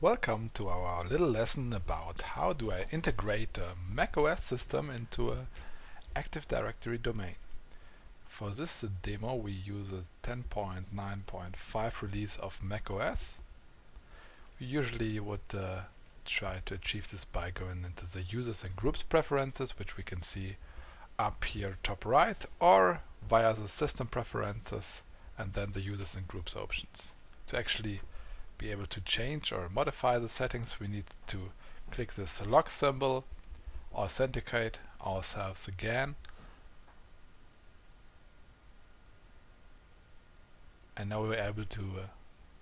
Welcome to our little lesson about how do I integrate a macOS system into an Active Directory domain. For this demo we use a 10.9.5 release of macOS. We usually would try to achieve this by going into the users and groups preferences, which we can see up here top right, or via the system preferences and then the users and groups options. To actually be able to change or modify the settings, we need to click this log symbol, authenticate ourselves again, and now we're able to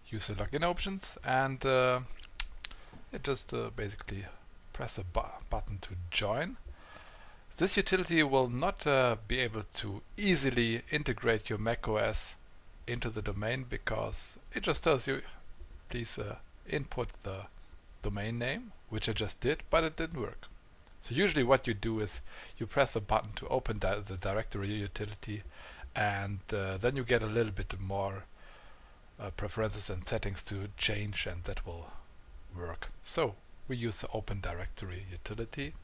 use the login options, and just basically press a button to join. This utility will not be able to easily integrate your macOS into the domain, because it just tells you please input the domain name, which I just did, but it didn't work. So usually what you do is you press the button to open the directory utility, and then you get a little bit more preferences and settings to change, and that will work. So we use the open directory utility,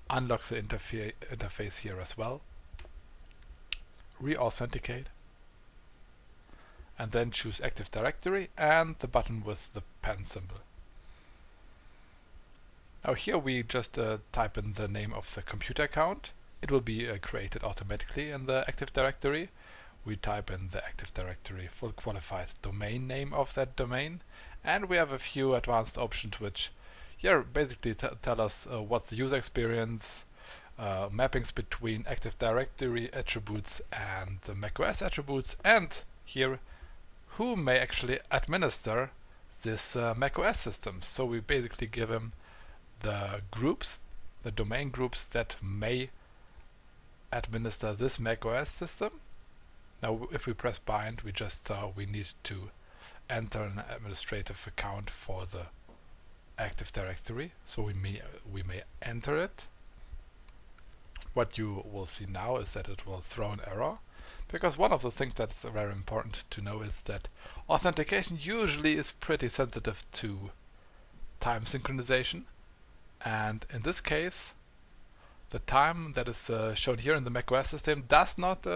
unlock the interface here as well, re-authenticate, and then choose Active Directory and the button with the pen symbol. Now here we just type in the name of the computer account. It will be created automatically in the Active Directory. We type in the Active Directory full qualified domain name of that domain, and we have a few advanced options which basically tell us what's the user experience, mappings between Active Directory attributes and the macOS attributes, and here who may actually administer this macOS system. So we basically give him the groups, the domain groups that may administer this macOS system. Now if we press bind, we just saw we need to enter an administrative account for the Active Directory, so we may enter it. What you will see now is that it will throw an error, because one of the things that's very important to know is that authentication usually is pretty sensitive to time synchronization, and in this case the time that is shown here in the macOS system does not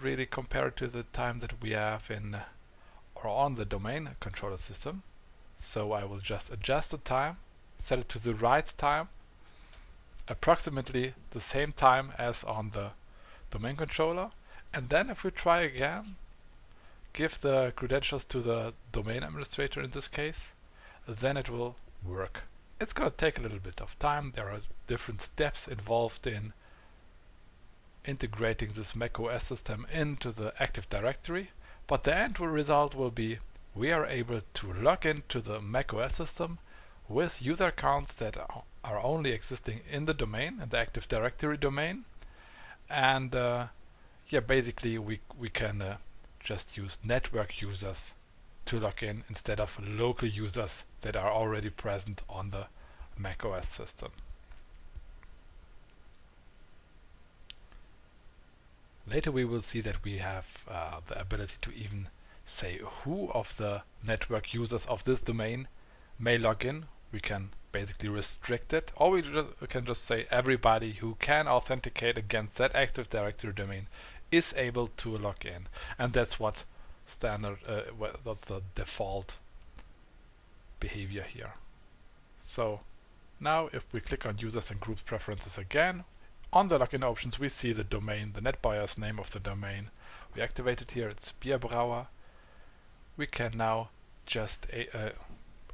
really compare to the time that we have in or on the domain controller system. So I will just adjust the time, set it to the right time, approximately the same time as on the domain controller, and then if we try again, give the credentials to the domain administrator in this case, then it will work. It's going to take a little bit of time. There are different steps involved in integrating this macOS system into the Active Directory, but the end result will be we are able to log into the macOS system with user accounts that are only existing in the domain, in the Active Directory domain, and basically we can just use network users to log in instead of local users that are already present on the macOS system. Later we will see that we have the ability to even say who of the network users of this domain may log in. We can basically restrict it, or we can just say everybody who can authenticate against that Active Directory domain is able to log in, and that's what that's the default behavior here. So now if we click on users and groups preferences again, on the login options we see the domain, the NetBIOS name of the domain. We activate it here, it's Bierbrauer. We can now just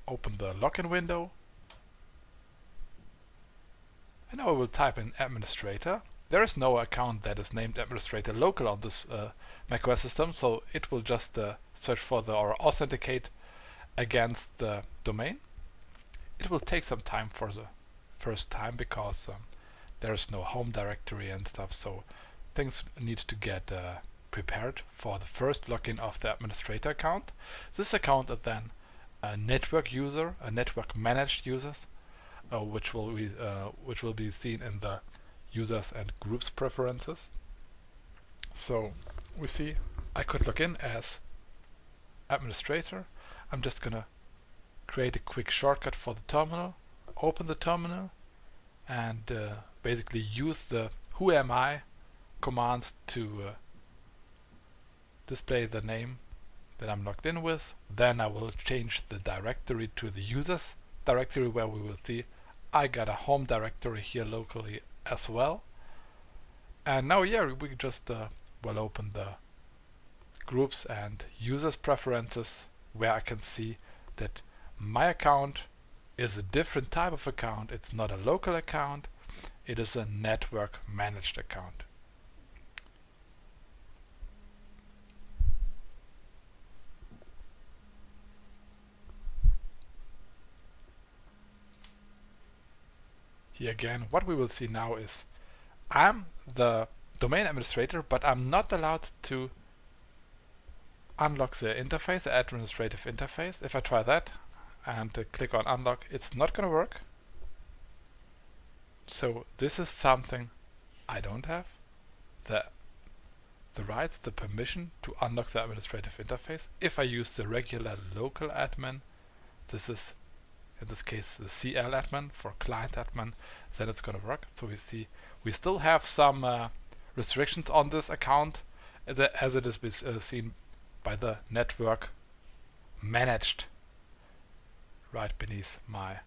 open the login window, and now I will type in administrator. There is no account that is named administrator local on this macOS system, so it will just search for or authenticate against the domain. It will take some time for the first time because there is no home directory and stuff, so things need to get prepared for the first login of the administrator account. This account is then a network user, a network managed user, which will be seen in the users and groups preferences. So we see I could log in as administrator, I'm just gonna create a quick shortcut for the terminal, open the terminal, and basically use the who am I commands to display the name that I'm logged in with. Then I will change the directory to the users directory, where we will see I got a home directory here locally as well. And now, yeah, we just will open the groups and users preferences, where I can see that my account is a different type of account. It's not a local account, it is a network managed account. Here again, what we will see now is I'm the domain administrator, but I'm not allowed to unlock the interface, the administrative interface. If I try that and click on unlock, it's not going to work. So this is something I don't have. The rights, the permission to unlock the administrative interface. If I use the regular local admin, this is in this case the CL admin for client admin, then it's going to work. So we see we still have some restrictions on this account as it is seen by the network managed right beneath my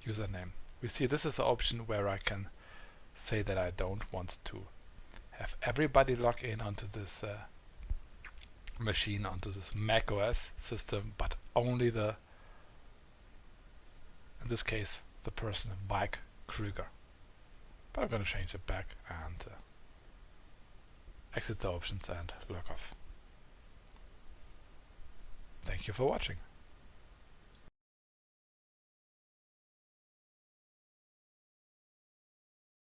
username. We see this is the option where I can say that I don't want to have everybody log in onto this machine, onto this macOS system, but only the, in this case, the person Mike Kruger. But I'm going to change it back and exit the options and log off. Thank you for watching.